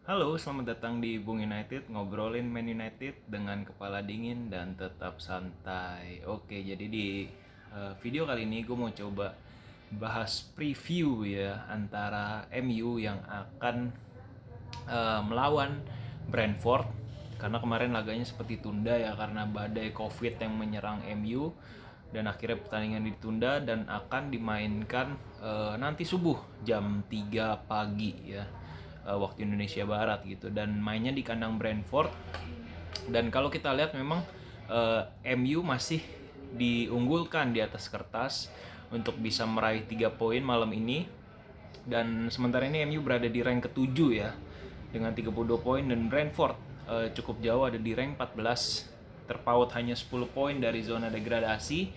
Halo, selamat datang di Bung United, ngobrolin Man United dengan kepala dingin dan tetap santai. Oke, jadi di video kali ini gue mau coba bahas preview ya antara MU yang akan melawan Brentford, karena kemarin laganya seperti tunda ya karena badai Covid yang menyerang MU, dan akhirnya pertandingan ditunda dan akan dimainkan nanti subuh jam 3 pagi ya, waktu Indonesia Barat gitu, dan mainnya di kandang Brentford. Dan kalau kita lihat memang MU masih diunggulkan di atas kertas untuk bisa meraih 3 poin malam ini, dan sementara ini MU berada di rank ke-7 ya dengan 32 poin, dan Brentford cukup jauh ada di rank 14, terpaut hanya 10 poin dari zona degradasi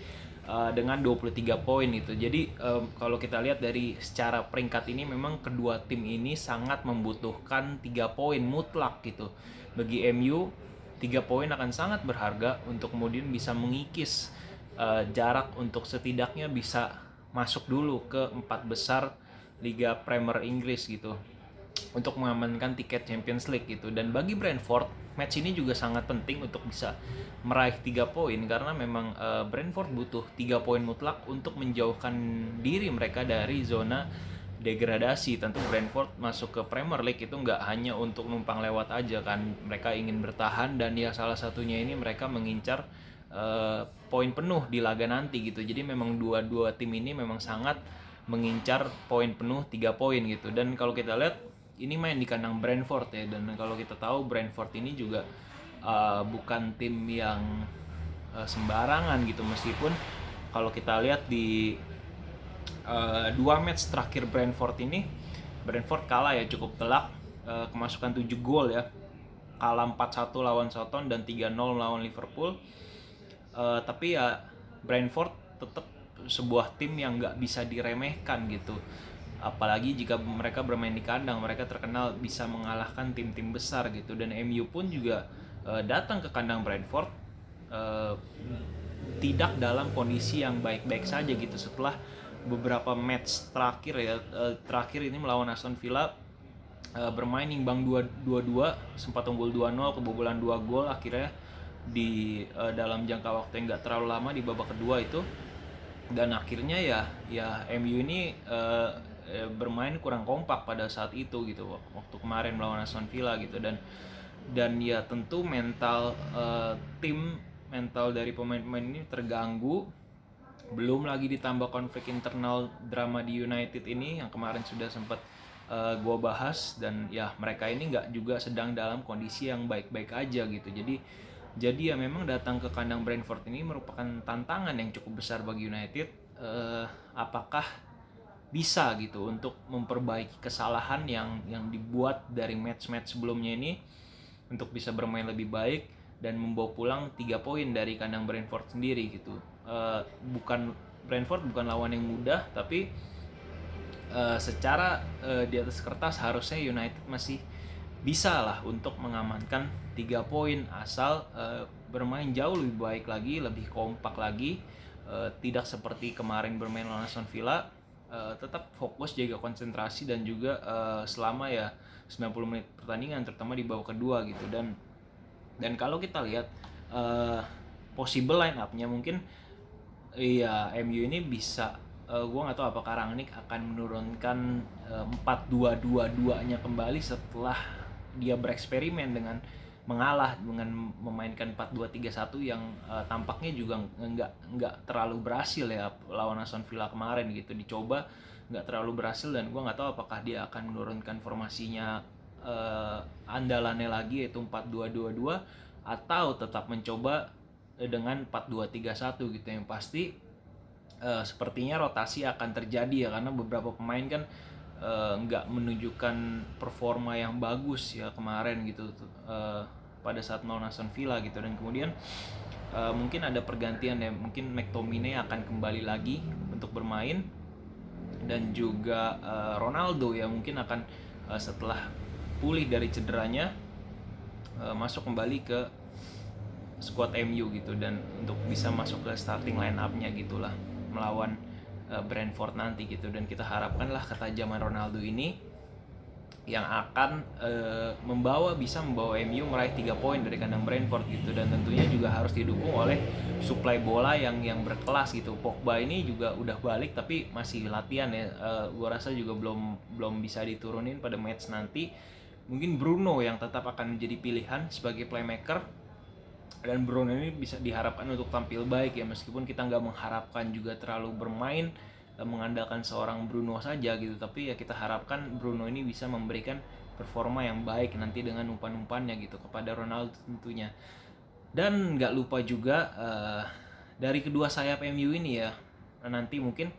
dengan 23 poin itu. Jadi kalau kita lihat dari secara peringkat ini memang kedua tim ini sangat membutuhkan 3 poin mutlak gitu. Bagi MU 3 poin akan sangat berharga untuk kemudian bisa mengikis jarak untuk setidaknya bisa masuk dulu ke 4 besar Liga Premier Inggris gitu, untuk mengamankan tiket Champions League gitu. Dan bagi Brentford, match ini juga sangat penting untuk bisa meraih 3 poin, karena memang Brentford butuh 3 poin mutlak untuk menjauhkan diri mereka dari zona degradasi. Tentu Brentford masuk ke Premier League itu nggak hanya untuk numpang lewat aja kan, mereka ingin bertahan, dan ya salah satunya ini mereka mengincar poin penuh di laga nanti gitu. Jadi memang dua tim ini memang sangat mengincar poin penuh 3 poin gitu. Dan kalau kita lihat ini main di kandang Brentford ya, dan kalau kita tahu Brentford ini juga bukan tim yang sembarangan gitu, meskipun kalau kita lihat di dua match terakhir Brentford ini, Brentford kalah ya cukup telak, kemasukan 7 gol ya, kalah 4-1 lawan Southampton dan 3-0 lawan Liverpool. Tapi ya Brentford tetap sebuah tim yang nggak bisa diremehkan gitu, apalagi jika mereka bermain di kandang. Mereka terkenal bisa mengalahkan tim-tim besar gitu, dan MU pun juga datang ke kandang Brentford uh, tidak dalam kondisi yang baik-baik saja gitu. Setelah beberapa match terakhir ya, terakhir ini melawan Aston Villa, bermain imbang 2-2, sempat unggul 2-0, kebobolan 2 gol akhirnya di dalam jangka waktu yang nggak terlalu lama di babak kedua itu. Dan akhirnya ya MU ini bermain kurang kompak pada saat itu gitu, waktu kemarin melawan Aston Villa gitu. Dan ya tentu mental dari pemain-pemain ini terganggu, belum lagi ditambah konflik internal drama di United ini yang kemarin sudah sempat gue bahas. Dan ya mereka ini nggak juga sedang dalam kondisi yang baik-baik aja gitu. Jadi ya memang datang ke kandang Brentford ini merupakan tantangan yang cukup besar bagi United. Apakah bisa gitu untuk memperbaiki kesalahan yang dibuat dari match-match sebelumnya ini, untuk bisa bermain lebih baik dan membawa pulang 3 poin dari kandang Brentford sendiri gitu. Brentford bukan lawan yang mudah, tapi secara di atas kertas harusnya United masih bisa lah untuk mengamankan 3 poin, asal bermain jauh lebih baik lagi, lebih kompak lagi, tidak seperti kemarin bermain lawan Aston Villa. Tetap fokus, jaga konsentrasi, dan juga selama ya 90 menit pertandingan, terutama di babak kedua gitu. Dan kalau kita lihat possible line up-nya, mungkin ya MU ini bisa, gue nggak tahu apakah Rangnick akan menurunkan 4-2-2-2-nya kembali setelah dia bereksperimen dengan mengalah dengan memainkan 4-2-3-1 yang tampaknya juga nggak terlalu berhasil ya lawan Aston Villa kemarin gitu. Dicoba nggak terlalu berhasil, dan gue nggak tahu apakah dia akan menurunkan formasinya andalannya lagi, yaitu 4-2-2-2, atau tetap mencoba dengan 4-2-3-1 gitu. Yang pasti sepertinya rotasi akan terjadi ya, karena beberapa pemain kan nggak menunjukkan performa yang bagus ya kemarin gitu pada saat melawan Aston Villa gitu. Dan kemudian mungkin ada pergantian ya, mungkin McTominay akan kembali lagi untuk bermain, dan juga Ronaldo ya mungkin akan setelah pulih dari cederanya masuk kembali ke squad MU gitu, dan untuk bisa masuk ke starting line up-nya gitulah melawan Brentford nanti gitu. Dan kita harapkanlah ketajaman Ronaldo ini yang akan bisa membawa MU meraih 3 poin dari kandang Brentford gitu, dan tentunya juga harus didukung oleh suplai bola yang berkelas gitu. Pogba ini juga udah balik tapi masih latihan ya, gua rasa juga belum bisa diturunin pada match nanti. Mungkin Bruno yang tetap akan menjadi pilihan sebagai playmaker, dan Bruno ini bisa diharapkan untuk tampil baik ya, meskipun kita nggak mengharapkan juga terlalu bermain mengandalkan seorang Bruno saja gitu, tapi ya kita harapkan Bruno ini bisa memberikan performa yang baik nanti dengan umpan-umpannya gitu kepada Ronaldo tentunya. Dan nggak lupa juga dari kedua sayap MU ini ya, nanti mungkin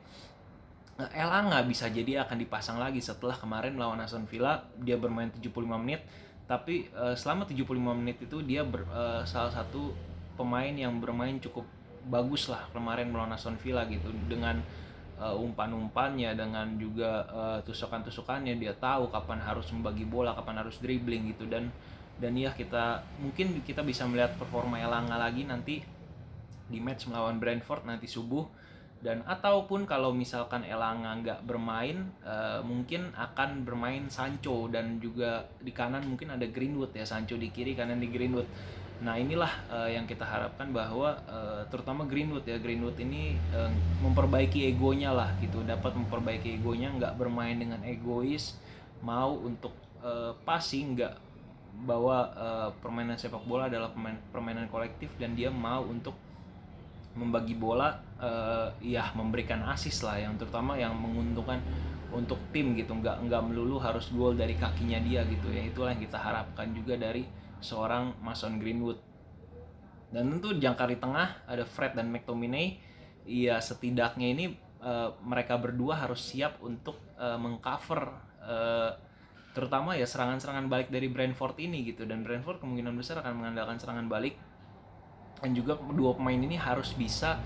Elanga bisa jadi akan dipasang lagi setelah kemarin melawan Aston Villa dia bermain 75 menit, tapi selama 75 menit itu dia salah satu pemain yang bermain cukup bagus lah kemarin melawan Aston Villa gitu, dengan umpan-umpannya, dengan juga tusukan-tusukannya. Dia tahu kapan harus membagi bola, kapan harus dribbling gitu, dan ya mungkin kita bisa melihat performa Elanga lagi nanti di match melawan Brentford nanti subuh. Dan ataupun kalau misalkan Elanga nggak bermain, mungkin akan bermain Sancho, dan juga di kanan mungkin ada Greenwood ya, Sancho di kiri, kanan di Greenwood. Nah inilah yang kita harapkan, bahwa terutama Greenwood ini memperbaiki egonya lah gitu, dapat memperbaiki egonya, nggak bermain dengan egois, mau untuk passing, nggak bahwa permainan sepak bola adalah permainan kolektif, dan dia mau untuk membagi bola, memberikan assist lah, yang terutama yang menguntungkan untuk tim gitu, nggak melulu harus gol dari kakinya dia gitu ya. Itulah yang kita harapkan juga dari seorang Mason Greenwood. Dan tentu jangkar di tengah ada Fred dan McTominay. Ya setidaknya ini mereka berdua harus siap untuk mengcover terutama ya serangan-serangan balik dari Brentford ini gitu, dan Brentford kemungkinan besar akan mengandalkan serangan balik. Dan juga dua pemain ini harus bisa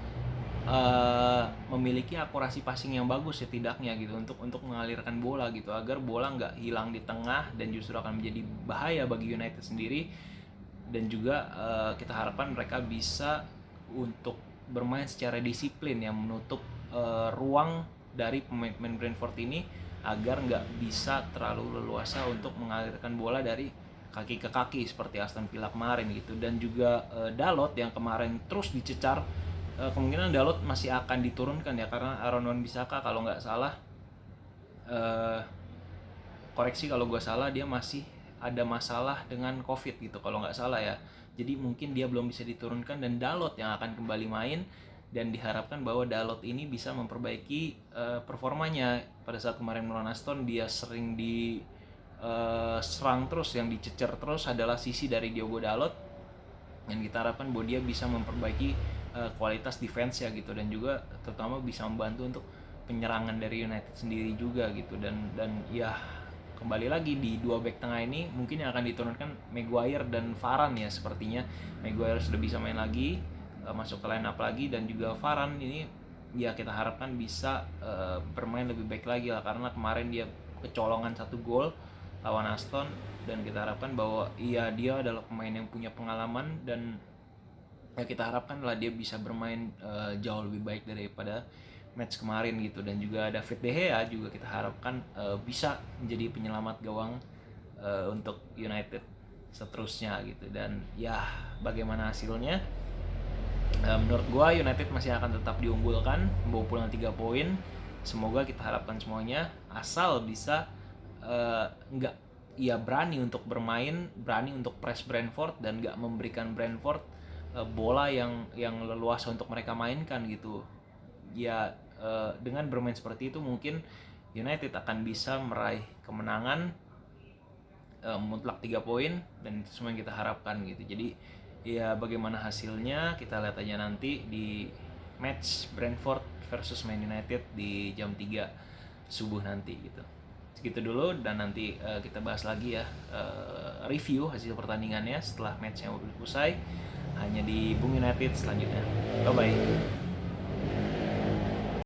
memiliki akurasi passing yang bagus setidaknya gitu, untuk mengalirkan bola gitu, agar bola nggak hilang di tengah dan justru akan menjadi bahaya bagi United sendiri. Dan juga kita harapkan mereka bisa untuk bermain secara disiplin yang menutup ruang dari pemain-pemain Brentford ini, agar nggak bisa terlalu leluasa untuk mengalirkan bola dari kaki ke kaki seperti Aston Villa kemarin gitu. Dan juga Dalot yang kemarin terus dicecar, kemungkinan Dalot masih akan diturunkan ya, karena Aaron Wan-Bissaka kalau nggak salah, koreksi kalau gue salah, dia masih ada masalah dengan COVID gitu kalau nggak salah ya. Jadi mungkin dia belum bisa diturunkan, dan Dalot yang akan kembali main, dan diharapkan bahwa Dalot ini bisa memperbaiki performanya. Pada saat kemarin melawan Aston, dia sering serang terus, yang dicecer terus adalah sisi dari Diogo Dalot, yang kita harapkan bahwa dia bisa memperbaiki kualitas defense ya gitu, dan juga terutama bisa membantu untuk penyerangan dari United sendiri juga gitu. Dan ya kembali lagi di dua back tengah ini mungkin yang akan diturunkan Maguire dan Varane ya, sepertinya Maguire sudah bisa main lagi, masuk ke line up lagi, dan juga Varane ini ya kita harapkan bisa bermain lebih baik lagi lah, karena kemarin dia kecolongan 1 gol lawan Aston, dan kita harapkan bahwa dia adalah pemain yang punya pengalaman, dan ya kita harapkan lah dia bisa bermain jauh lebih baik daripada match kemarin gitu. Dan juga David De Gea juga kita harapkan bisa menjadi penyelamat gawang untuk United seterusnya gitu. Dan ya bagaimana hasilnya, menurut gua United masih akan tetap diunggulkan, membawa pulang 3 poin. Semoga kita harapkan semuanya, asal bisa nggak berani untuk bermain, berani untuk press Brentford, dan nggak memberikan Brentford bola yang leluasa untuk mereka mainkan gitu ya. Dengan bermain seperti itu mungkin United akan bisa meraih kemenangan mutlak 3 poin, dan itu semua yang kita harapkan gitu. Jadi ya bagaimana hasilnya kita lihat aja nanti di match Brentford versus Man United di jam 3 subuh nanti gitu. Segitu dulu, dan nanti kita bahas lagi ya review hasil pertandingannya setelah match yang usai hanya di Bung United selanjutnya. Bye bye.